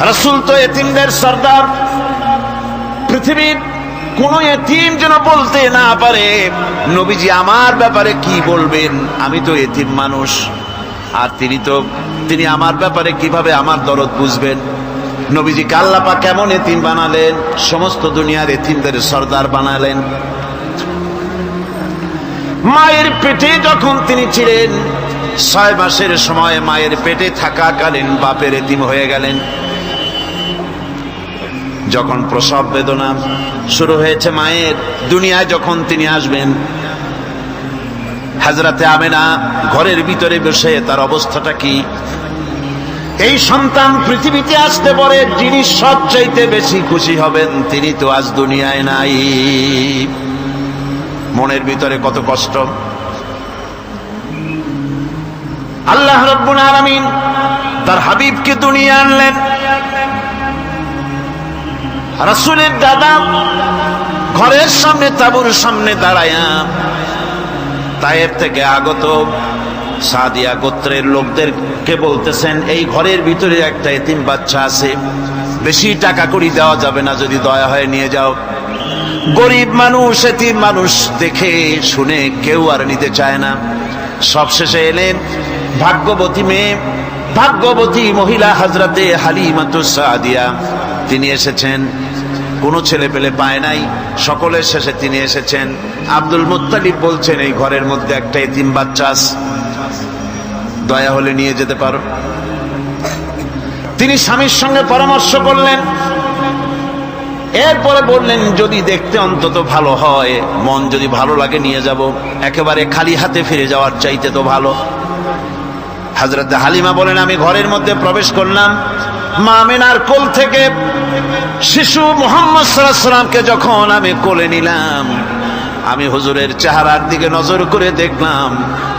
রাসূল তো এতিমদের সর্দার। পৃথিবীর কোন এতিম যেন বলতে না পারে নবীজি আমার ব্যাপারে কি বলবেন, আমি তো এতিম মানুষ, আর তিনি আমার ব্যাপারে কিভাবে আমার দরদ বুঝবেন। নবীজিকে আল্লাহ পাক কেমন এতিম বানালেন, সমস্ত দুনিয়ার এতিমদের সর্দার বানালেন। মায়ের পেটে যখন তিনি ছিলেন, 6 মাসের সময় মায়ের পেটে থাকাকালীন বাপের এতিম হয়ে গেলেন। যখন প্রসব বেদনা শুরু হয়েছে মায়ের, দুনিয়ায় যখন তিনি আসবেন, হযরতে আমেনা ঘরের ভিতরে বসে তার অবস্থাটা কি, এই সন্তান পৃথিবীতে আসতে পারে যিনি সবচাইতে বেশি খুশি হবেন তিনি তো আজ দুনিয়ায় নাই। মনের ভিতরে কত কষ্ট। আল্লাহ রাব্বুল আলামিন তার হাবিবকে দুনিয়া আনলেন। রাসূলের দাদা ঘরের সামনে তাঁবুর সামনে দাঁড়ায়া তায়েফ থেকে আগত সাদিয়া গোত্রের লোকদেরকে বলতেছেন, এই ঘরের ভিতরে একটা এতিম বাচ্চা আছে, বেশি টাকা কড়ি দেওয়া যাবে না, যদি দয়া হয় নিয়ে যাও। গরিব মানুষ, এতিম মানুষ দেখে শুনে কেউ আর নিতে চায় না। সবশেষে এলেন ভাগ্যবতী মেয়ে, ভাগ্যবতী মহিলা হযরতে হালিমাতুস সাদিয়া। তিনি এসেছেন, কোনো ছেলে পেলে পায় নাই, সকলের শেষে তিনি এসেছেন। আব্দুল মুত্তালিব বলছেন, এই ঘরের মধ্যে একটা এতিম বাচ্চা আছে, দয়া হলে নিয়ে যেতে পারো। তিনি স্বামীর সঙ্গে পরামর্শ করলেন, এরপরে বললেন, যদি দেখতে অন্তত ভালো হয়, মন যদি ভালো লাগে নিয়ে যাব, একেবারে খালি হাতে ফিরে যাওয়ার চাইতে তো ভালো। হযরত হালিমা বলেন, আমি ঘরের মধ্যে প্রবেশ করলাম, মা আমেনার কোল থেকে শিশু মুহাম্মদ সাল্লাল্লাহু আলাইহি ওয়াসাল্লামকে যখন আমি কোলে নিলাম, আমি হুজুরের চেহারার দিকে নজর করে দেখলাম,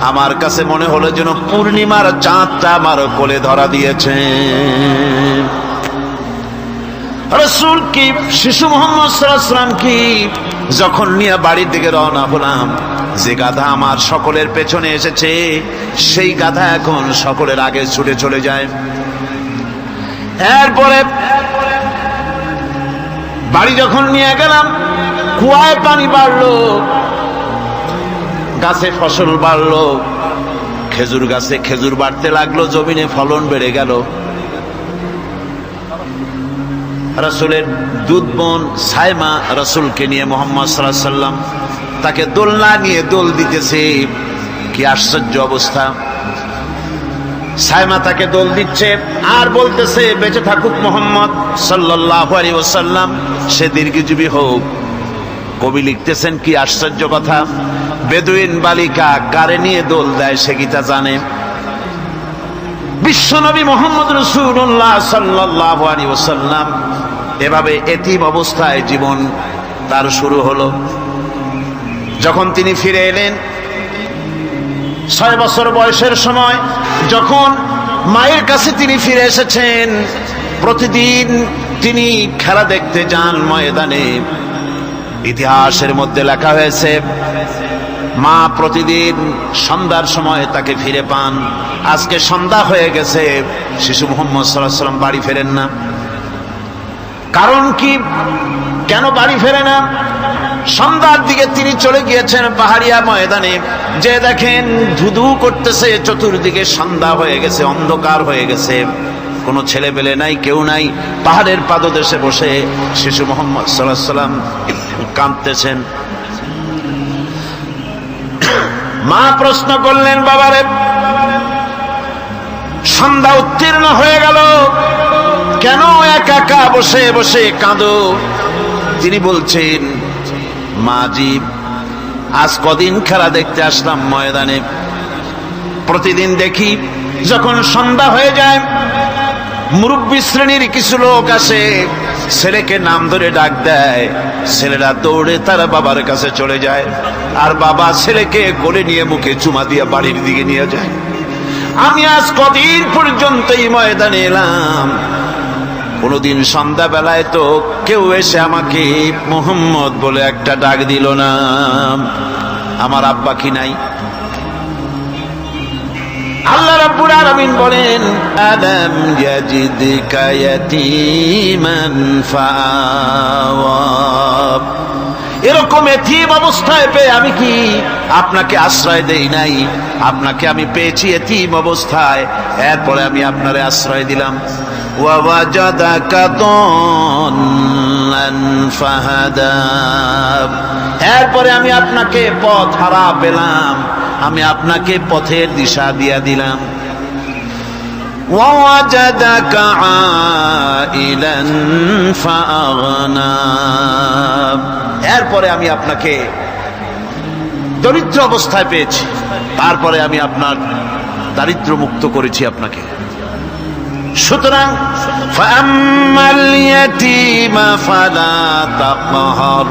আমার কাছে মনে হলো যেন পূর্ণিমার চাঁদটা আমার কোলে ধরা দিয়েছে। রাসূল কি শিশু মুহাম্মদ সাল্লাল্লাহু আলাইহি ওয়াসাল্লাম কি যখন নিয়ে বাড়ির দিকে রওনা হলাম, যে গাধা আমার সকলের পেছনে এসেছে সেই গাধা এখন সকলের আগে ছুটে চলে যায়। এরপরে বাড়ি যখন নিয়ে গেলাম, কুয়ায় পানি বাড়লো, গাছে ফসল বাড়লো, খেজুর গাছে খেজুর বাড়তে লাগলো, জমিনে ফলন বেড়ে গেল। রাসূলের দুধ বোন সাইমা রাসূলকে নিয়ে মুহাম্মদ সাল্লাল্লাহু আলাইহি ওয়াসাল্লাম তাকে দোলনা নিয়ে দোল দিতেছে। কি আশ্চর্য অবস্থা! সাইমা তাকে দোল দিচ্ছে আর বলতেছে, বেঁচে থাকুক মুহাম্মদ সাল্লাল্লাহু আলাইহি ওয়াসাল্লাম, সে দীর্ঘজীবী হোক। কবি লিখতেছেন, কি আশ্চর্য কথা, বেদুইন বালিকা কারে নিয়ে দোল দেয় সে কি তা জানে? বিশ্বনবী মুহাম্মদ রাসূলুল্লাহ সাল্লাল্লাহু আলাইহি ওয়াসাল্লাম এভাবে এতিম অবস্থায় জীবন তার শুরু হলো। যখন তিনি ফিরে এলেন 6 বছর বয়সের সময়, যখন মায়ের কাছে তিনি ফিরে এসেছেন, প্রতিদিন তিনি খেলা দেখতে যান ময়দানে। ইতিহাসের মধ্যে লেখা হয়েছে, মা প্রতিদিন সন্ধ্যার সময় তাকে ফিরে পান। আজকে সন্ধ্যা হয়ে গেছে, শিশু মুহাম্মদ সাল্লাল্লাহু আলাইহি ওয়াসাল্লাম বাড়ি ফেরেন না। কারণ কি, কেন বাড়ি ফেরে না? সন্ধ্যার দিকে তিনি চলে গিয়েছেন পাহাড়িয়া ময়দানে, যে দেখেন ধুধু করতেছে, চতুর্দিকে সন্ধ্যা হয়ে গেছে, অন্ধকার হয়ে গেছে, কোনো ছেলে পেলে নাই, কেউ নাই। পাহাড়ের পাদদেশে বসে শিশু মুহাম্মদ সাল্লাল্লাহু আলাইহি ওয়াসাল্লাম কাঁদতেছেন। মা প্রশ্ন করলেন, বাবারে, সন্ধ্যা উত্তীর্ণ হয়ে গেল, কেন একা একা বসে বসে কাঁদো? তিনি বলছেন, মাজি, আজ কদিন খেলা দেখতে আসলাম ময়দানে, প্রতিদিন দেখি যখন সন্ধ্যা হয়ে যায় মুরব্বী শ্রেণীর কিছু লোক আসে, ছেলেকে নাম ধরে ডাক দেয়, ছেলেরা দৌড়ে তার বাবার কাছে চলে যায়, আর বাবা ছেলেকে কোলে নিয়ে মুখে চুমা দিয়ে বাড়ির দিকে নিয়ে যায়। আমি আজ কদিন পর্যন্ত এই ময়দানে এলাম, কোনদিন সন্ধ্যা বেলায় তো কেউ এসে আমাকে মুহাম্মদ বলে একটা ডাক দিল না। আমার আব্বা কি নাই? আল্লাহ রাব্বুল আলামিন বলেন, আলাম ইয়াজিদকা ইয়াতীমান ফাআওয়া, এরকম এতিম অবস্থায় পেয়ে আমি কি আপনাকে আশ্রয় দেই নাই? আপনাকে আমি পেয়েছি এতিম অবস্থায়, এরপরে আমি আপনারে আশ্রয় দিলাম। ওয়া ওয়াজাদাকা দাল্লান ফাহাদা, এরপরে আমি আপনাকে পথ হারা পেলাম, আমি আপনাকে পথের দিশা দিয়া দিলাম। ওয়া ওয়াজাদাকা আইলান ফাআগনা, এরপরে আমি আপনাকে দরিদ্র অবস্থায় পেয়েছি, তারপরে আমি আপনার দারিদ্র মুক্ত করেছি আপনাকে। সুতরাং ফাআম্মাল ইয়াতীমা ফালা তাকহার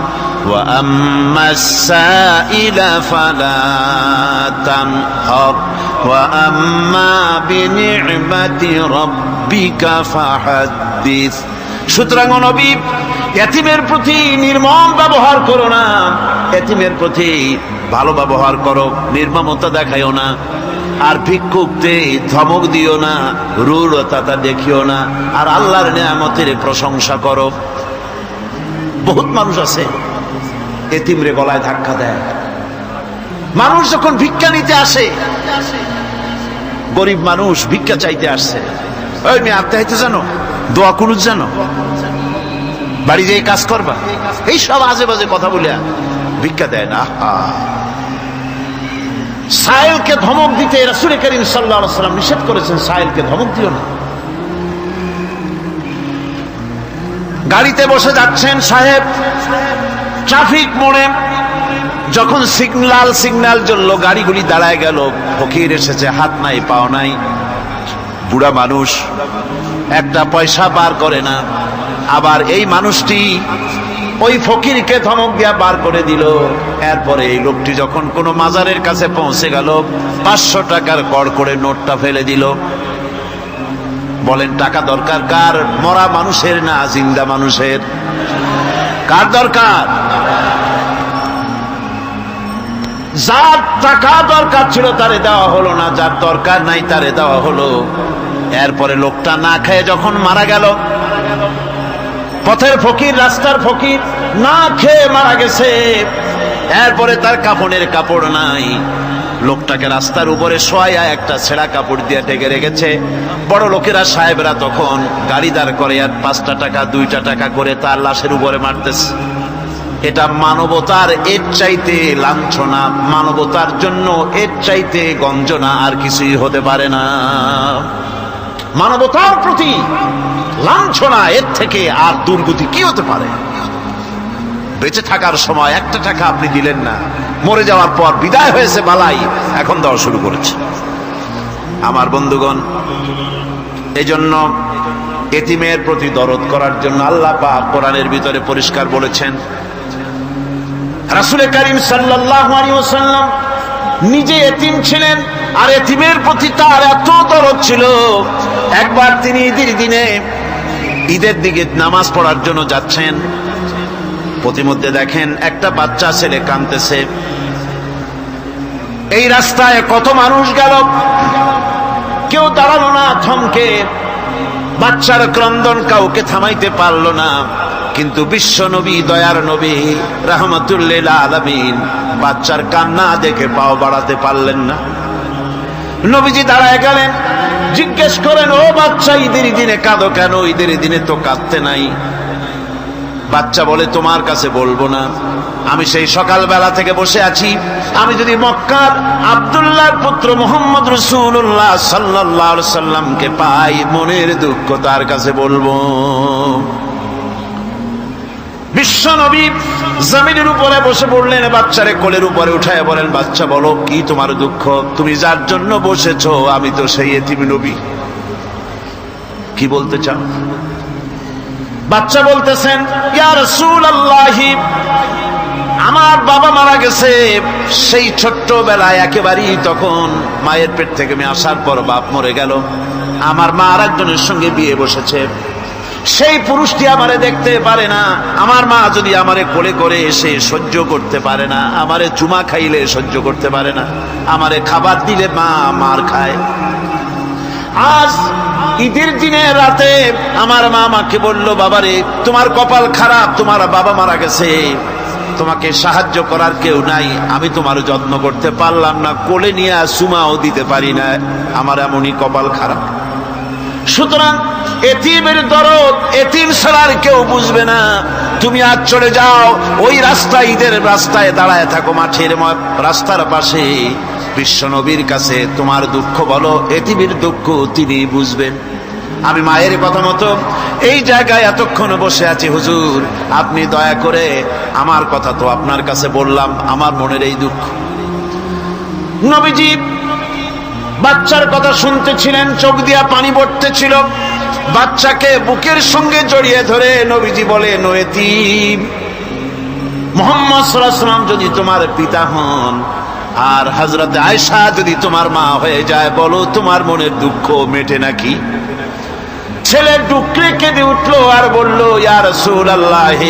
ওয়া আম্মাস সাইলা ফালা তানহার ওয়া আম্মা বিনি'মাতি রাব্বিকা ফাহাদ্দিস। সুতরাং নবী, এতিমের প্রতি নির্মম ব্যবহার করো না, এতিমের প্রতি ভালো ব্যবহার করো, নির্মমতা দেখাইও না। আর ভিক্ষুকতে ধমক দিও না, রূঢ়তা দেখিও না, আর আল্লাহর নিয়ামতের প্রশংসা করো। বহুত মানুষ আছে এতিমরে গলায় ধাক্কা দেয়। মানুষ যখন ভিক্ষা নিতে আসে, গরিব মানুষ ভিক্ষা চাইতে আসছে, ওই মেয়ে আত্মা হইতে জানো, দোয়া কুনুত জানো, বাড়ি যেয়ে কাজ করবা, এই সব আজে বাজে কথা বলে ভিক্ষা দেয় না। সাইলকে ধমক দিতে রাসূল করিম সাল্লাল্লাহু আলাইহি ওয়াসাল্লাম নিষেধ করেছেন, সাইলকে ধমক দিও না। গাড়িতে বসে যাচ্ছেন সাহেব, ট্রাফিক মোড়ে যখন সিগন্যাল জ্বললো, গাড়িগুলি দাঁড়ায় গেল, ফকির এসেছে, হাত নাই পাও নাই, বুড়া মানুষ, একটা পয়সা বার করে না। আবার এই মানুষটি ওই ফকিরকে ধমক দিয়া বার করে দিল। এরপরে এই লোকটি যখন কোনো মাজারের কাছে পৌঁছে গেল, 500 টাকার কড় করে নোটটা ফেলে দিল। বলেন টাকা দরকার কার? মরা মানুষের না জিন্দা মানুষের? কার দরকার? যার টাকা দরকার ছিল তারে দেওয়া হলো না, যার দরকার নাই তারে দেওয়া হলো। এরপরে লোকটা না খেয়ে যখন মারা গেল, পথের ফকির, রাস্তার ফকির, না খেয়ে মারা গেছে। এরপরে তার কাফনের কাপড় নাই, লোকটাকে রাস্তার উপরে শোয়াইয়া একটা ছেঁড়া কাপড় দিয়ে ঢেকে রেখেছে। বড় লোকেরা, সাহেবরা তখন গাড়ি দাঁড় করে আর 5টা টাকা 2টা টাকা করে তার লাশের উপরে মারতেছে। এটা মানবতার এর চাইতে লাঞ্ছনা, মানবতার জন্য এর চাইতে গঞ্জনা আর কিছুই হতে পারে না। মানবতার প্রতি লাঞ্ছনা, এর থেকে আর দুর্গতি কি হতে পারে? বেঁচে থাকার সময় 1টা টাকা আপনি দিলেন না, মরে যাওয়ার পর বিদায় হয়েছে বালাই, এখন দেওয়া শুরু করেছে। আমার বন্ধুগণ, এজন্য এতিমের প্রতি দরদ করার জন্য আল্লাহ পাক কোরআনের ভিতরে পরিষ্কার বলেছেন। রাসূল করিম সাল্লাল্লাহু আলাইহি ওয়াসাল্লাম নিজে এতিম ছিলেন, আর এতিমের প্রতি তার এত দরদ ছিল, একবার তিনি ঈদের দিকে নামাজ পড়ার জন্য যাচ্ছেন। প্রতিমধ্যে দেখেন একটা বাচ্চা ছেলে কাঁদতেছে। এই রাস্তায় কত মানুষ গেল, কেউ দাঁড়ালো না থমকে, বাচ্চার ক্রন্দন কাউকে থামাইতে পারলো না। কিন্তু বিশ্ব নবী, দয়ার নবী রাহমাতুল লিল আলামিন বাচ্চার কান্না দেখে পাও বাড়াতে পারলেন না। নবীজি দাঁড়ায় গেলেন, জিজ্ঞেস করেন, ও বাচ্চা, ঈদের দিনে কাঁদো কেন? ঈদের দিনে তো কাঁদতে নাই। বাচ্চা বলে, তোমার কাছে বলবো না, আমি সেই সকালবেলা থেকে বসে আছি, আমি যদি মক্কার আব্দুল্লাহর পুত্র মুহাম্মদ রাসূলুল্লাহ সাল্লাল্লাহু আলাইহি সাল্লামকে পাই, মনের দুঃখ তার কাছে বলবো। বিশ্ব নবী জমিনের উপরে বসে পড়লেন, বাচ্চারে কোলের উপরে উঠায় বলেন, বাচ্চা বলো কি তোমার দুঃখ? তুমি যার জন্য বসেছো আমি তো সেই এতিম নবী, কি বলতে চাও? বাচ্চা বলতেছেন, ইয়া রাসূলুল্লাহ, আমার বাবা মারা গেছে সেই ছোট্টবেলায়, একেবারেই তখন মায়ের পেট থেকে আমি আসার পর বাপ মরে গেল। আমার মা আর একজনের সঙ্গে বিয়ে বসেছে, সেই পুরুষটি আমারে দেখতে পারে না, আমার মা যদি আমারে কোলে করে এসে সহ্য করতে পারে না, আমারে চুমা খাইলে সহ্য করতে পারে না, আমারে খাবার দিলে মা মার খায়। আজ ঈদের দিনে রাতে আমার মা আমাকে বলল, বাবারে তোমার কপাল খারাপ, তোমার বাবা মারা গেছে, তোমাকে সাহায্য করার কেউ নাই, আমি তোমার যত্ন করতে পারলাম না, কোলে নিয়ে চুমাও দিতে পারি না, আমার এমনই কপাল খারাপ। সুতরাং এতিমের দরদ এতিম ছাড়ার কেউ বুঝবে না। তুমি আজ চলে যাও, ওই রাস্তায়, ঈদের রাস্তায় দাঁড়ায় থাকো, মাঠের রাস্তার পাশে, বিশ্ব নবীর কাছে তোমার দুঃখ বলো, এতিমের দুঃখ তিনি বুঝবেন। আমি মায়ের কথা মতো এই জায়গায় এতক্ষণ বসে আছি, হুজুর আপনি দয়া করে, আমার কথা তো আপনার কাছে বললাম, আমার মনের এই দুঃখ। নবীজি বাচ্চার কথা শুনতেছিলেন, চোখ দিয়া পানি পড়তেছিল, বাচ্চাকে বুকের সঙ্গে জড়িয়ে ধরে নবীজি বলেন, ও এতিম, মুহাম্মদ সাল্লাল্লাহু আলাইহি ওয়াসাল্লাম যদি তোমার পিতা হন আর হযরত আয়েশা যদি তোমার মা হয়ে যায়, বলো তোমার মনের দুঃখ মেটে নাকি? ছেলে ডুকরে কেঁদে উঠলো আর বলল, ইয়া রাসূলুল্লাহ,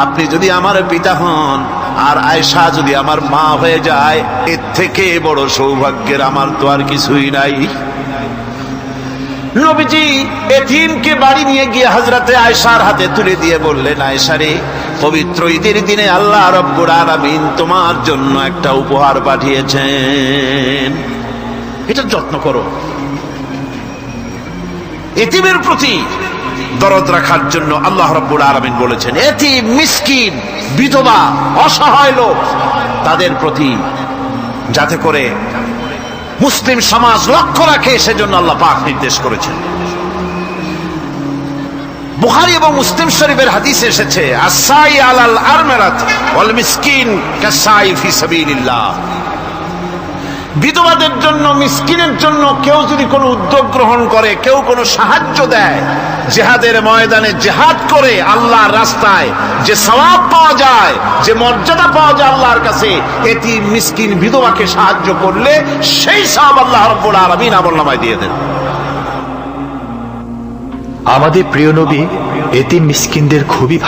আপনি যদি আমার পিতা হন আর আয়েশা যদি আমার মা হয়ে যায়, এর থেকে বড় সৌভাগ্যের আমার তো আর কিছুই নাই। নবীজি এতিমকে বাড়ি নিয়ে গিয়ে হযরতে আয়েশার হাতে তুলে দিয়ে বললেন, আয়েশা রে, পবিত্র ঈদের দিনে আল্লাহ রাব্বুল আলামিন তোমার জন্য একটা উপহার পাঠিয়েছেন, এটা যত্ন করো। এতিমের প্রতি দরদ রাখার জন্য আল্লাহ রাব্বুল আলামিন বলেছেন, এতিম, মিসকিন, বিধবা, অসহায় লোক, তাদের প্রতি যাতে করে মুসলিম সমাজ লক্ষ্য রাখে, সেজন্য আল্লাহ পাক নির্দেশ করেছেন। বুখারী এবং মুসলিম শরীফের হাদিসে এসেছে, আস-সাই আলাল আরমালাত ওয়াল মিসকিন কাস-সাই ফি সাবিলিল্লাহ। বিধবাদের জন্য, মিসকিনের জন্য কেউ যদি কোনো উদ্যোগ গ্রহণ করে, কেউ কোনো সাহায্য দেয়, জিহাদের ময়দানে জিহাদ করে আল্লাহর রাস্তায় যে সওয়াব পাওয়া যায়, যে মর্যাদা পাওয়া যায় আল্লাহর কাছে, এতিম, মিসকিন, বিধবাকে সাহায্য করলে সেই সওয়াব আল্লাহ রাব্বুল আলামিন আমলনামায় দিয়ে দেন। আমাদের প্রিয় নবী এতিম মিসকিনদের খুবই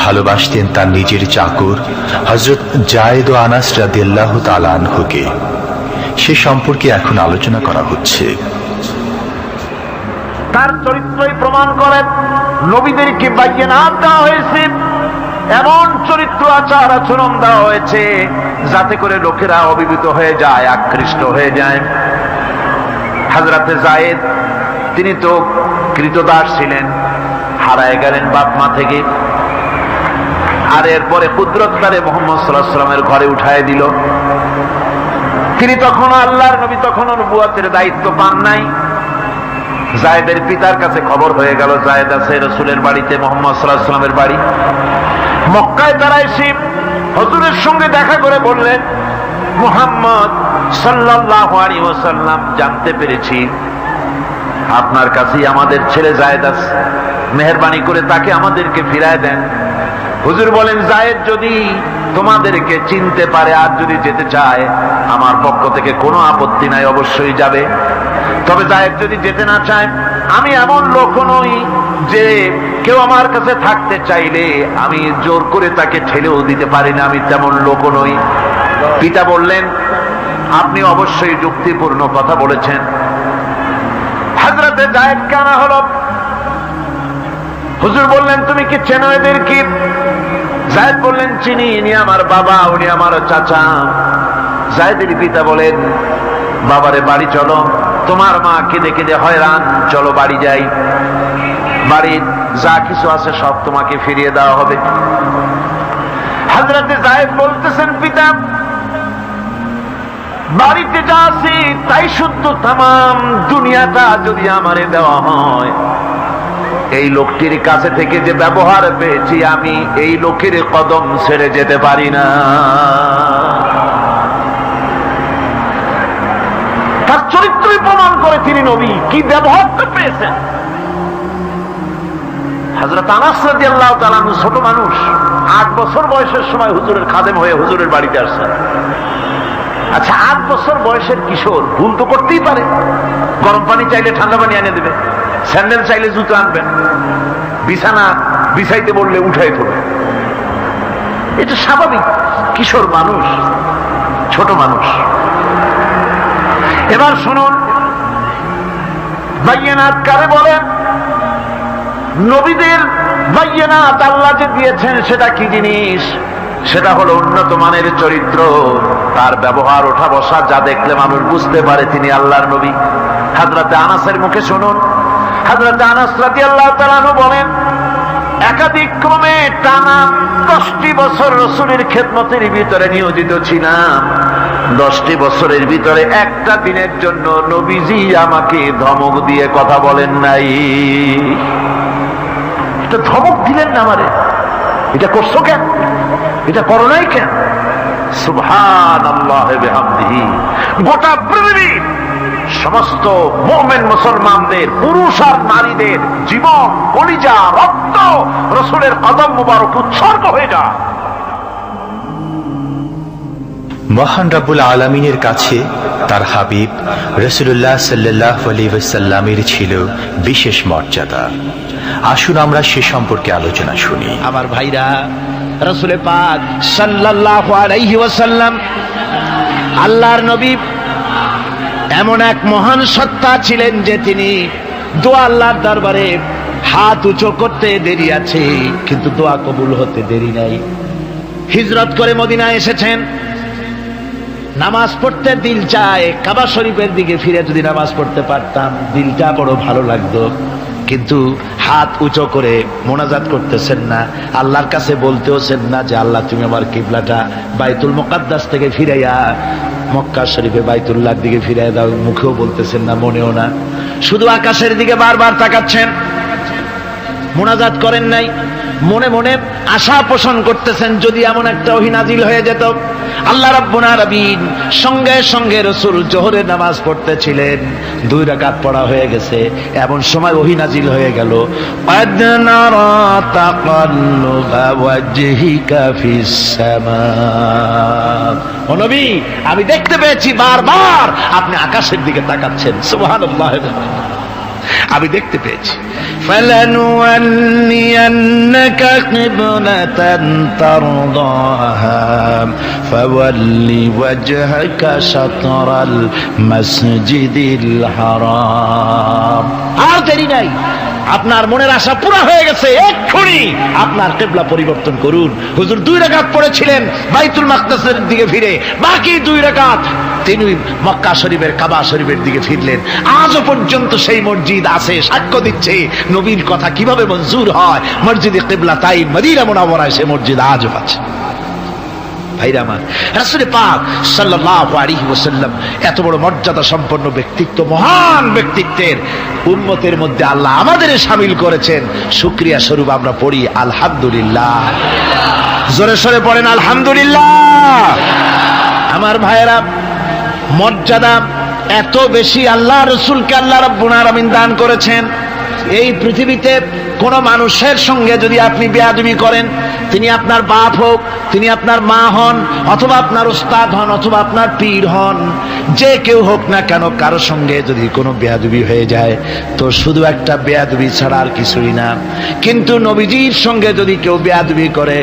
ভালোবাসতেন তার নিজের চাকর হযরত যায়েদ ও আনাস রাদিয়াল্লাহু তাআলা আনহুকে। সে সম্পর্কে এখন আলোচনা করা হচ্ছে। তার চরিত্রই প্রমাণ করে, নবীদেরকে বায়নাত দেওয়া হয়েছে, এমন চরিত্র, আচার আচরণ দেওয়া হয়েছে যাতে করে লোকেরা অভিভূত হয়ে যায়, আকৃষ্ট হয়ে যায়। হযরতে যায়েদ, তিনি তো কৃতদাস ছিলেন, হারায় গেলেন বাপ মা থেকে, আর এরপরে কুদরত তারে মুহাম্মদ সাল্লাল্লাহু আলাইহি ওয়াসাল্লামের ঘরে উঠায় দিল। তিনি তখন আল্লাহর নবী, তখনও নবুয়তের দায়িত্ব পান নাই। যায়েদের পিতার কাছে খবর হয়ে গেল, যায়েদ আছে রাসূলের বাড়িতে, মুহাম্মদ সাল্লাল্লাহু আলাইহি ওয়াসাল্লামের বাড়ি মক্কায়। তারা এসে হুজুরের সঙ্গে দেখা করে বললেন, মুহাম্মদ সাল্লাল্লাহু আলাইহি ওয়াসাল্লাম, জানতে পেরেছি আপনার কাছেই আমাদের ছেলে যায়েদ আছে, মেহেরবানি করে তাকে আমাদেরকে ফিরায় দেন। হুজুর বলেন, যায়েদ যদি তোমাদেরকে চিনতে পারে আর যদি যেতে চায়, আমার পক্ষ থেকে কোনো আপত্তি নাই, অবশ্যই যাবে। তবে যায়েদ যদি যেতে না চায়, আমি এমন লোক নই যে কেউ আমার কাছে থাকতে চাইলে আমি জোর করে তাকে ঠেলেও দিতে পারি না, আমি তেমন লোক নই। পিতা বললেন, আপনি অবশ্যই যুক্তিপূর্ণ কথা বলেছেন। হযরতে যায়েদকে আনা হলো। হুজুর বললেন, তুমি কি চেনো এদেরকে? যায়েদ বললেন, চিনি, ইনি আমার বাবা, উনি আমার চাচা। যায়েদের পিতা বলেন, বাবারে বাড়ি চলো, তোমার মা কেঁদে কেঁদে হয়রান, চলো বাড়ি যাই, বাড়ির যা কিছু আছে সব তোমাকে ফিরিয়ে দেওয়া হবে। হযরতে যায়েদ বলতেছেন, পিতা, বাড়িতে যা আছে তাই শুদ্ধ, তামাম দুনিয়াটা যদি আমারে দেওয়া হয়, এই লোকটির কাছে থেকে যে ব্যবহার পেয়েছি, আমি এই লোকের কদম ছেড়ে যেতে পারি না। তার চরিত্রই প্রমাণ করে তিনি নবী, কি ব্যবহারটা পেয়েছেন। হযরত আনাস রাদিয়াল্লাহু তাআলা আনহু ছোট মানুষ, 8 বছর বয়সের সময় হুজুরের খাদেম হয়ে হুজুরের বাড়িতে আসছেন। আচ্ছা, 8 বছর বয়সের কিশোর ভুল তো করতেই পারে, গরম পানি চাইলে ঠান্ডা পানি এনে দেবে, স্যান্ডেল চাইলে জুতো আনবেন, বিছানা বিছাইতে বললে উঠাই তোলেন। এটা স্বাভাবিক, কিশোর মানুষ, ছোট মানুষ। এবার শুনুন, বাইয়ানাত কারে বলেন? নবীদের বাইয়ানাত আল্লাহ যে দিয়েছেন সেটা কি জিনিস? সেটা হলো উন্নত মানের চরিত্র, তার ব্যবহার, ওঠা বসা, যা দেখলে মানুষ বুঝতে পারে তিনি আল্লাহর নবী। হযরত আনাসের মুখে শুনুন, হযরত আনাস রাদিয়াল্লাহু তাআলা আনহু বলেন, একাধিক ক্রমে টানা 10টি বছর রাসূলের খেদমতের ভিতরে নিয়োজিত ছিলাম। 10টি বছরের ভিতরে একটা দিনের জন্য নবীজি আমাকে ধমক দিয়ে কথা বলেন নাই। এটা ধমক দিলেন না আমারে, এটা করছো কেন, এটা করো নাই কেন? সুবহানাল্লাহি বিহামদিহি। গোটা পৃথিবী সমস্ত মুমিন মুসলমানদের, পুরুষ আর নারীদের জীবন, কলিজা, রক্ত রাসূলের কদম মুবারক উৎসর্গ হয়ে যায়। মহান রব্বুল আলামিনের কাছে তার হাবিব রাসূলুল্লাহ সাল্লাল্লাহু আলাইহি ওয়াসাল্লামের ছিল বিশেষ মর্যাদা। আসুন আমরা সে সম্পর্কে আলোচনা শুনি। আমার ভাইরা, রাসূল পাক সাল্লাল্লাহু আলাইহি ওয়াসাল্লাম আল্লাহর নবী এমন এক মহান সত্তা ছিলেন যে তিনি দোয়া আল্লাহর দরবারে হাত উঁচু করতে দেরি আছে, কিন্তু দোয়া কবুল হতে দেরি নাই। হিজরত করে মদিনায় এসেছেন, নামাজ পড়তে দিল চায়, কাবা শরীফের দিকে ফিরে যদি নামাজ পড়তে পারতাম দিলটা বড় ভালো লাগতো, কিন্তু হাত উঁচু করে মোনাজাত করতেছেন না, আল্লাহর কাছে বলতেওছেন না যে আল্লাহ তুমি আমার কিবলাটা বাইতুল মুকাদ্দাস থেকে ফিরাইয়া মক্কা শরীফে বাইতুল্লাহর দিকে ফিরাইয়া দাও। মুখেও বলতেছেন না, মনেও না, শুধু আকাশের দিকে বারবার তাকাচ্ছেন, মোনাজাত করেন নাই। মনে মনে আশা পোষণ করতেছেন যদি এমন একটা ওহী নাজিল হয়ে যেত। আল্লাহ রাব্বুল আলামিন সঙ্গে সঙ্গে রাসূল জোহরের নামাজ পড়তেছিলেন, 2 রাকাত পড়া হয়ে গেছে, এমন সময় ওহী নাজিল হয়ে গেল, ক্বাদ নারা তাকাল্লুবা ওয়াজহিকা ফিস সামা। ও নবী, আমি দেখতে পেয়েছি বারবার আপনি আকাশের দিকে তাকাচ্ছেন। সুবহানাল্লাহ, আমি দেখতে পেয়েছি। فَلَنُوَلِّيَنَّكَ قِبْلَةً تَرْضَاهَا فَوَلِّ وَجْهَكَ شَطْرَ الْمَسْجِدِ الْحَرَامِ। আর দেরি নাই, আপনার মনের আশা পুরা হয়ে গেছে, এক্ষুনি আপনার কিবলা পরিবর্তন করুন। হুজুর 2 রাকাত পড়েছিলেন বাইতুল মাকদাসের দিকে ফিরে, বাকি 2 রাকাত তিনি মক্কা শরীফের কাবা শরীফের দিকে ফিরলেন। আজও পর্যন্ত সেই মসজিদ আছে, সাক্ষ্য দিচ্ছে নবীর কথা কিভাবে মঞ্জুর হয়। মসজিদে কিবলাতাইন মদিনা মুনাওয়ারায় সে মসজিদ আজও আছে। ভাইরা আমার, রাসূল পাক সাল্লাল্লাহু আলাইহি ওয়াসাল্লাম এত বড় মর্যাদা সম্পন্ন ব্যক্তিত্ব, মহান ব্যক্তিত্বের উম্মতের মধ্যে আল্লাহ আমাদের শামিল করেছেন। শুকরিয়া স্বরূপ আমরা পড়ি আলহামদুলিল্লাহ। জোরে সরে পড়েন আলহামদুলিল্লাহ। আমার ভাইয়েরা, মর্যাদা এত বেশি আল্লাহ রাসূলকে আল্লাহ রাব্বুল আলামিন দান করেছেন। এই পৃথিবীতে কোন মানুষের সঙ্গে যদি আপনি বেয়াদবি করেন, তিনি আপনার বাপ হোক, তিনি আপনার মা হন, অথবা আপনার উস্তাদ হন, অথবা আপনার পীর হন, যে কেউ হোক না কেন, কারো সঙ্গে যদি কোনো বেয়াদবি হয়ে যায় তো শুধু একটা বেয়াদবি ছাড়া আর কিছুই না। কিন্তু নবীজির সঙ্গে যদি কেউ বেয়াদবি করে,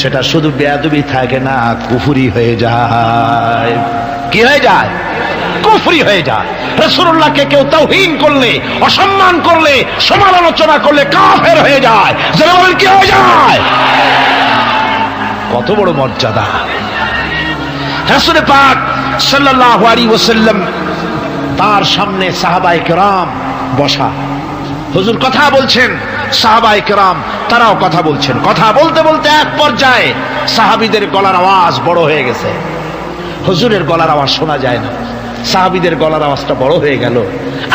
সেটা শুধু বেয়াদবি থাকে না, কুফরি হয়ে যায়। কি হয়ে যায়? কুফরি হয়ে যায়। রাসূলুল্লাহকে কেউ তাওহীন করলে, অসম্মান করলে, সমালোচনা করলে কাফের হয়ে যায়। যারা বলেন কি হয়ে যায়? কত বড় মর্যাদা! রাসূল পাক সাল্লাল্লাহু আলাইহি ওয়াসাল্লাম, তার সামনে সাহাবায়ে কেরাম বসা, হুজুর কথা বলছেন, সাহাবায়ে কেরাম তারাও কথা বলছেন। কথা বলতে বলতে এক পর্যায়ে সাহাবীদের গলার আওয়াজ বড় হয়ে গেছে, হুজুরের গলার আওয়াজ শোনা যায় না, সাহাবীদের গলার আওয়াজটা বড় হয়ে গেল।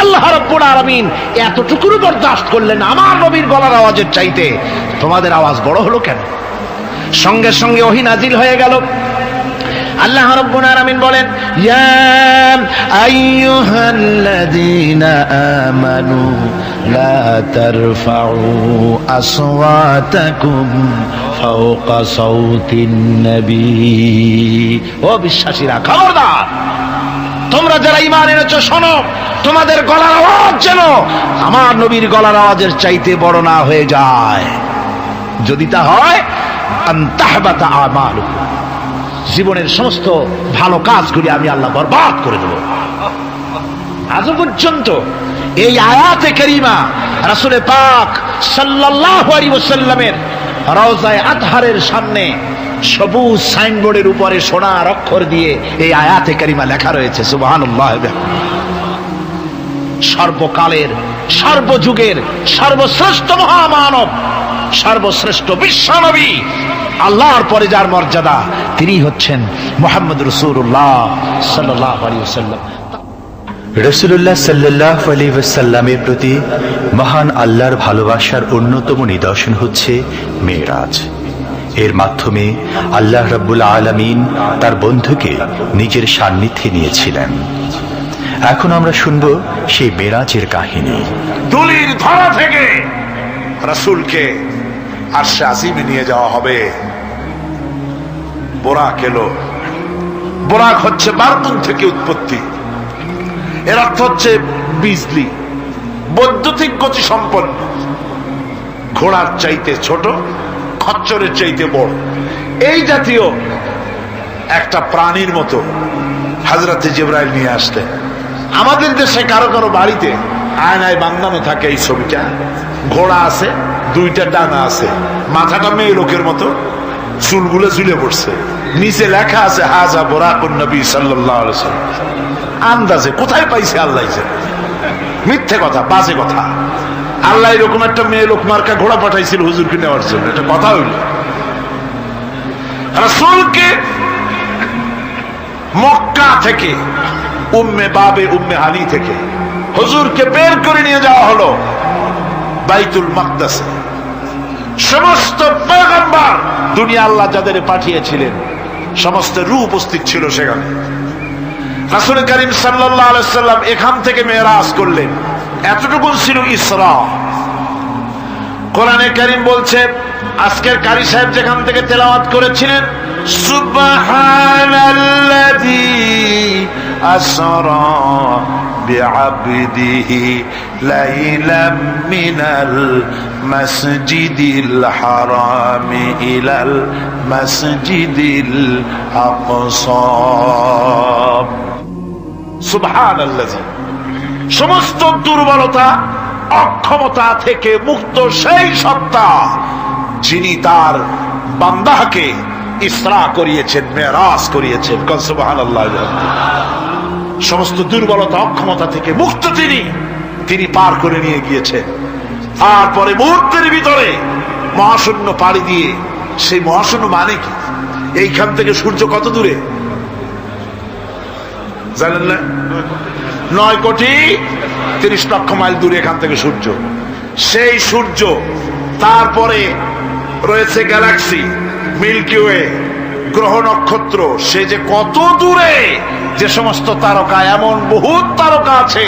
আল্লাহ রাব্বুল আলামিন এতটুকু বরদাস্ত করলেন, আমার নবীর গলার আওয়াজের চাইতে তোমাদের আওয়াজ বড় হলো কেন? সঙ্গে সঙ্গে ওহী নাজিল হয়ে গেল। আল্লাহ রাব্বুল আলামিন বলেন, ইয়া আইয়ুহাল্লাযীনা আমানু লা তারফাউ আসওয়াতাকুম ফাওকা সাওতিন নবী। ও বিশ্বাসীরা, খবরদার তোমরা যারা ঈমান এনেছো শোনো, তোমাদের গলার আওয়াজ যেন আমার নবীর গলার আওয়াজের চাইতে বড় না হয়ে যায়। যদি তা হয় আনতাহবাতা আমালুকুম, জীবনের সমস্ত ভালো কাজগুলি আমি আল্লাহ বরবাদ করে দেব। আজ পর্যন্ত এই আয়াতে কারিমা রাসূল পাক সাল্লাল্লাহু আলাইহি ওয়াসাল্লামের রওজায়ে আতহারের সামনে সবুজ সাইনবোর্ডের উপরে সোনার অক্ষর দিয়ে এই আয়াতে কারিমা লেখা রয়েছে, সুবহানাল্লাহ। সর্বকালের, সর্বযুগের সর্বশ্রেষ্ঠ মহামানব, সর্বশ্রেষ্ঠ বিশ্বনবী, আল্লাহর পরে যার মর্যাদা, তিনি হচ্ছেন মুহাম্মদ রাসূলুল্লাহ সাল্লাল্লাহু আলাইহি ওয়াসাল্লাম। রাসূলুল্লাহ সাল্লাল্লাহু আলাইহি ওয়াসাল্লামের প্রতি মহান আল্লাহর ভালোবাসার অন্যতম নিদর্শন হচ্ছে মেরাজ। এর মাধ্যমে আল্লাহ রাব্বুল আলামিন তার বন্ধুকে নিজের সান্নিধ্যে নিয়েছিলেন। এখন আমরা শুনব সেই মেরাজের কাহিনী। দুলির ধরা থেকে রাসূলকে আরশে আজিমে নিয়ে যাওয়া হবে। বোরাক এলো। বোরাক হচ্ছে বারকুন থেকে উৎপত্তি। এর অর্থ হচ্ছে বিজলি, বৈদ্যুতিক গতি সম্পন্ন, ঘোড়ার চাইতে ছোট, খচ্চরের চাইতে বড়, এই জাতীয় একটা প্রাণীর মতো হযরতে জিবরাইল নিয়ে আসলেন। আমাদের দেশে কারো কারো বাড়িতে আয়নায় বান্ধানো থাকে এই ছবিটা। ঘোড়া আছে, দুইটা ডানা আছে, মাথাটা মেয়ে লোকের মতো, চুলগুলো ঝুলে পড়ছে, নিচে লেখা আছে হাজা বোরাকুন নবী সাল্লাল্লাহু আলাইহি ওয়াসাল্লাম। আন্দাজে কোথায় পাইছে আল্লাহ, মিথ্যে কথা, বাজে কথা। আল্লাহ এরকম একটা মেয়ে লোক মার্কা ঘোড়া পাঠাইছিল হুজুরকে নেওয়ার জন্য, এটা কথা হইল। রাসূলকে মক্কা থেকে, উম্মে বাবে উম্মে হানি থেকে হুজুরকে বের করে নিয়ে যাওয়া হলো বাইতুল মাকদাসে। সমস্ত পয়গম্বর, দুনিয়া আল্লাহ যাদের পাঠিয়েছিলেন, সমস্ত রূহ উপস্থিত ছিল সেখানে। রাসূল করিম সাল্লাল্লাহু আলাইহি ওয়াসাল্লাম এখান থেকে মেরাজ করলেন। এতটুকু ছিল ইসরা। কোরআনে কারীম বলছে, আজকের কারি সাহেব যেখান থেকে তেলাওয়াত করেছিলেন, সুবহানাল্লাযী আসরা বিআবদিহি লাইলাম মিনাল মাসজিদিল হারামি ইলাল মাসজিদিল আকসা। সুবহানাল্লাযী, সমস্ত দুর্বলতা, অক্ষমতা থেকে মুক্ত সেই সত্তা যিনি তার বান্দাকে ইসরা করিয়েছেন, মেরাজ করিয়েছেন। সুবহানাল্লাহ। সমস্ত দুর্বলতা, অক্ষমতা থেকে মুক্ত তিনি পার করে নিয়ে গিয়েছেন। তারপরে মুহূর্তের ভিতরে মহাশূন্য পাড়ি দিয়ে, সেই মহাশূন্য মানে কি? এইখান থেকে সূর্য কত দূরে জানেন না? 9,30,00,000 মাইল দূরে এখান থেকে সূর্য। সেই সূর্য, তারপরে রয়েছে গ্যালাক্সি, মিল্কি ওয়ে, গ্রহ নক্ষত্র, সে যে কত দূরে, যে সমস্ত তারকা, এমন বহুত তারকা আছে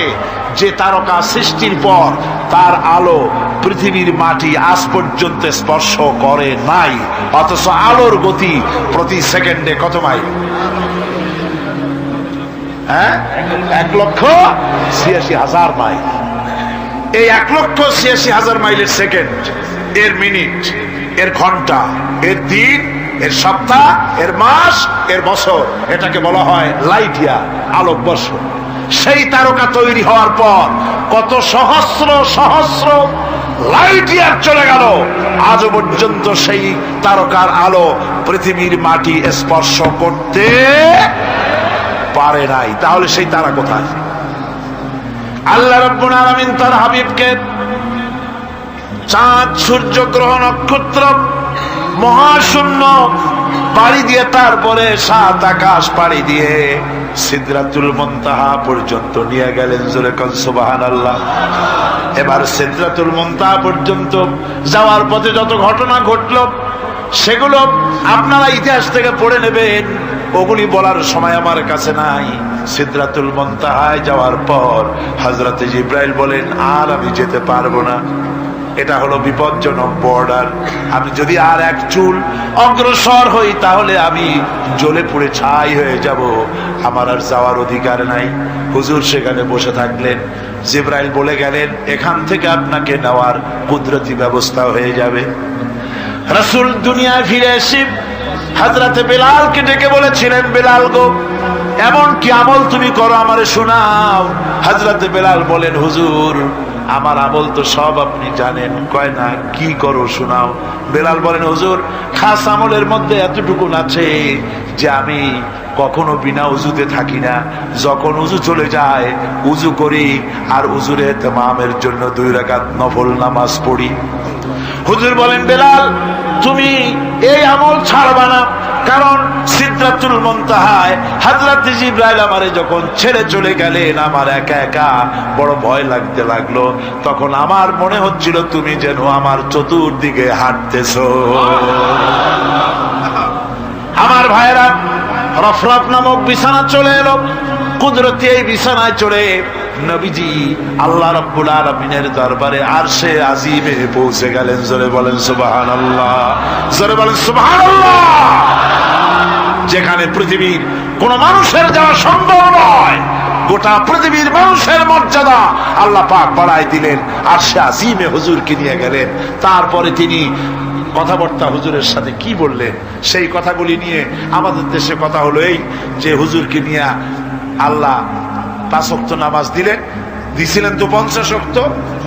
যে তারকা সৃষ্টির পর তার আলো পৃথিবীর মাটি আজ পর্যন্ত স্পর্শ করে নাই, অথচ আলোর গতি প্রতি সেকেন্ডে কত মাইল? 1,86,000 মাইল। এই 1,86,000 মাইলের সেকেন্ড, এর মিনিট, এর ঘন্টা, এর দিন, এর সপ্তাহ, এর মাস, এর বছর, এটাকে বলা হয় লাইট ইয়ার, আলোকবর্ষ। সেই তারকা তৈরি হওয়ার পর কত সহস্র সহস্র লাইট ইয়ার চলে গেল, আজ পর্যন্ত সেই তারকার আলো পৃথিবীর মাটি স্পর্শ করতে পারে নাই। তাহলে সেই তারা কোথায়? আল্লাহ রাব্বুল আলামিন তার হাবিবকে চাঁদ, সূর্য, গ্রহ, নক্ষত্র, মহাশূন্য পাড়ি দিয়ে, তারপরে 7 আকাশ পাড়ি দিয়ে সিদরাতুল মুনতাহা পর্যন্ত নিয়ে গেলেন। জোরে কোন সুবহানাল্লাহ। এবার সিদরাতুল মুনতাহা পর্যন্ত যাওয়ার পথে যত ঘটনা ঘটলো, সেগুলো আপনারা ইতিহাস থেকে পড়ে নেবেন, ওগুলি বলার সময় আমার কাছে নাই। সিদরাতুল মুনতাহায় যাওয়ার পর হযরত জিবরাইল বলেন, আর আমি যেতে পারবো না। এটা হলো বিপজ্জনক বর্ডার। আমি যদি আর এক চুল অগ্রসর হই তাহলে আমি জ্বলে পুড়ে ছাই হয়ে যাব, আমার আর যাওয়ার অধিকার নাই। হুজুর সেখানে বসে থাকলেন। জিবরাইল বলে গেলেন, এখান থেকে আপনাকে নেওয়ার কুদরতি ব্যবস্থা হয়ে যাবে। রাসূল দুনিয়ায় ফিরে এসে হযরতে বেলালকে ডেকে বলেছিলেন, বেলাল গো, এমন কি আমল তুমি করো আমারে শোনাও। হযরতে বেলাল বলেন, হুজুর আমার আমল তো সব আপনি জানেন। কয় না, কি করো শোনাও। বেলাল বলেন, হুজুর খাস আমলের মধ্যে এতটুকু আছে যে আমি কখনো বিনা উজুতে থাকি না। যখন উজু চলে যায় উজু করি, আর উজুর ইহতিমামের জন্য 2 রাকাত নফল নামাজ পড়ি। হুজুর বলেন, বেলাল তুমি এই আমল ছাড়বা না, কারণ সিদরাতুল মুনতাহায় হযরত জিবরাইল আমারে যখন ছেড়ে চলে গেলেন, আমার একা একা বড় ভয় লাগতে লাগলো। তখন আমার মনে হচ্ছিল তুমি যেন আমার চতুর্দিকে হাঁটতেছো। আমার ভাইরা, রফরফ নামক বিছানা চলে এলো। কুদরতি এই বিছানায় চড়ে নবীজি আল্লাহ রাব্বুল আলামিনের দরবারে আরশে আজিমে পৌঁছে গেলেন। জোরে বলেন সুবহানাল্লাহ, জোরে বলেন সুবহানাল্লাহ। যেখানে পৃথিবীর কোন মানুষের যাওয়া সম্ভব নয়, গোটা পৃথিবীর মানুষের মর্যাদা আল্লাহ পাক বাড়ায় দিলেন, আরশে আজিমে হুজুরকে নিয়ে গেলেন। তারপরে তিনি কথাবার্তা হুজুরের সাথে কি বললেন, সেই কথাগুলি নিয়ে আমাদের দেশে কথা হলো এই যে হুজুরকে নিয়ে আল্লাহ 5 ওয়াক্ত নামাজ দিছিলেন তো 50 ওয়াক্ত।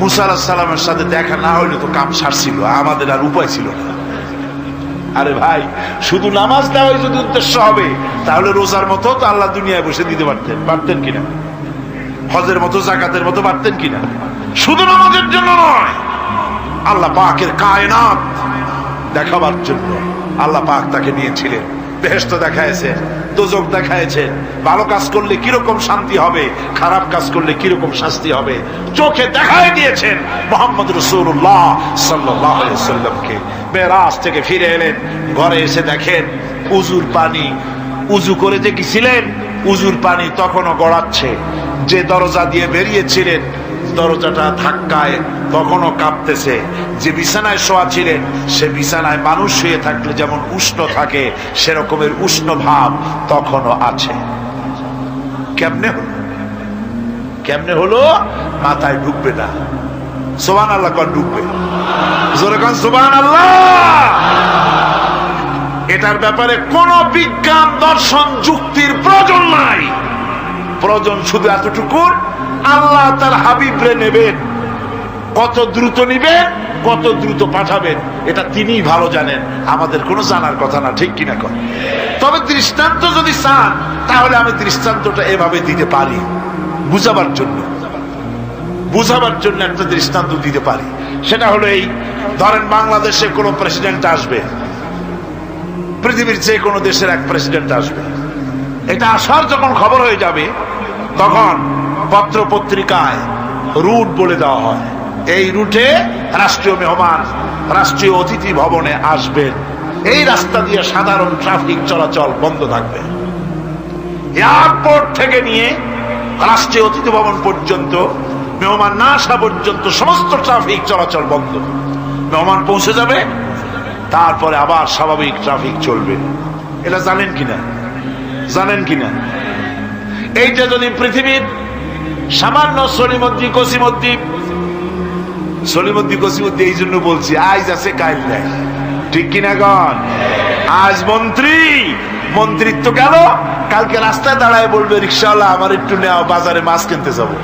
মুসা আলাইহিস সালামের সাথে দেখা না হইলে তো কাম সারছিল, আমাদের আর উপায় ছিল না। আরে ভাই, শুধু নামাজ দেওয়াই যদি উদ্দেশ্য হবে তাহলে রোজার মতো তো আল্লাহ দুনিয়ায় বসে দিতে পারতেন কিনা, হজের মতো যাকাতের মতো পারতেন কিনা। শুধু নামাজের জন্য নয়, আল্লাহ পাকের কায়নাত দেখাবার জন্য আল্লাহ পাক তাকে নিয়েছিলেন। বেহেশত দেখাইছেন, দোজখ দেখাইছেন, ভালো কাজ করলে কিরকম শান্তি হবে, খারাপ কাজ করলে কিরকম শাস্তি হবে চোখে দেখাই দিয়েছেন মুহাম্মদ রাসূলুল্লাহ সাল্লাল্লাহু আলাইহি ওয়াসাল্লামকে। মেরাজ থেকে ফিরে এলেন, ঘরে এসে দেখেন উজুর পানি, উজু করে যে গেছিলেন উজুর পানি তখনও গড়াচ্ছে। যে দরজা দিয়ে বেরিয়েছিলেন দরজাটা ধাক্কায় তখনও কাঁপতেছে। যে বিছানায় শোয়া ছিলেন সে বিছানায় মানুষ শুয়ে থাকলে যেমন উষ্ণ থাকে সেরকমের উষ্ণ ভাব তখনও আছে। কেমনে হলো মাথায় ঢুকবে না। সুবহানাল্লাহ, কোন ঢুকবে? জোরে কোন সুবহানাল্লাহ। এটার ব্যাপারে কোন বিজ্ঞান দর্শন যুক্তির প্রয়োজন নাই। প্রয়োজন শুধু এতটুকু, আল্লাহ তার হাবিবরে নেবেন, কত দ্রুত নিবেন, কত দ্রুত পাঠাবেন এটা তিনিই ভালো জানেন, আমাদের কোনো জানার কথা না, ঠিক কিনা কর। তবে দৃষ্টান্ত যদি চান তাহলে আমি দৃষ্টান্তটা এভাবে দিতে পারি, বুঝাবার জন্য একটা দৃষ্টান্ত দিতে পারি। সেটা হলো এই, ধরেন বাংলাদেশে কোনো প্রেসিডেন্ট আসবে, পৃথিবীর যে কোনো দেশের এক প্রেসিডেন্ট আসবে। এটা আসার যখন খবর হয়ে যাবে তখন পত্র পত্রিকায় রুট বলে দেওয়া হয়, এই রুটে রাষ্ট্রীয় মেহমান রাষ্ট্রীয় অতিথি ভবনে আসবেন, এই রাস্তা দিয়ে সাধারণ ট্রাফিক চলাচল বন্ধ থাকবে। এয়ারপোর্ট থেকে নিয়ে রাষ্ট্রীয় অতিথি ভবন পর্যন্ত মেহমান না আসা পর্যন্ত সমস্ত ট্রাফিক চলাচল বন্ধ। মেহমান পৌঁছে যাবে, তারপরে আবার স্বাভাবিক ট্রাফিক চলবে। এটা জানেন কিনা? এইটা যদি পৃথিবীর সামান্য সলিমদ্দি কসিমদ্দি এই জন্য বলছি, আজ আছে কাল নাই, ঠিক কিনা গণ? আজ মন্ত্রিত্ব গেল, কালকে রাস্তায় দাঁড়ায় বলবে রিক্সাওয়ালা আমার একটু নেওয়া, বাজারে মাছ কিনতে যাবো।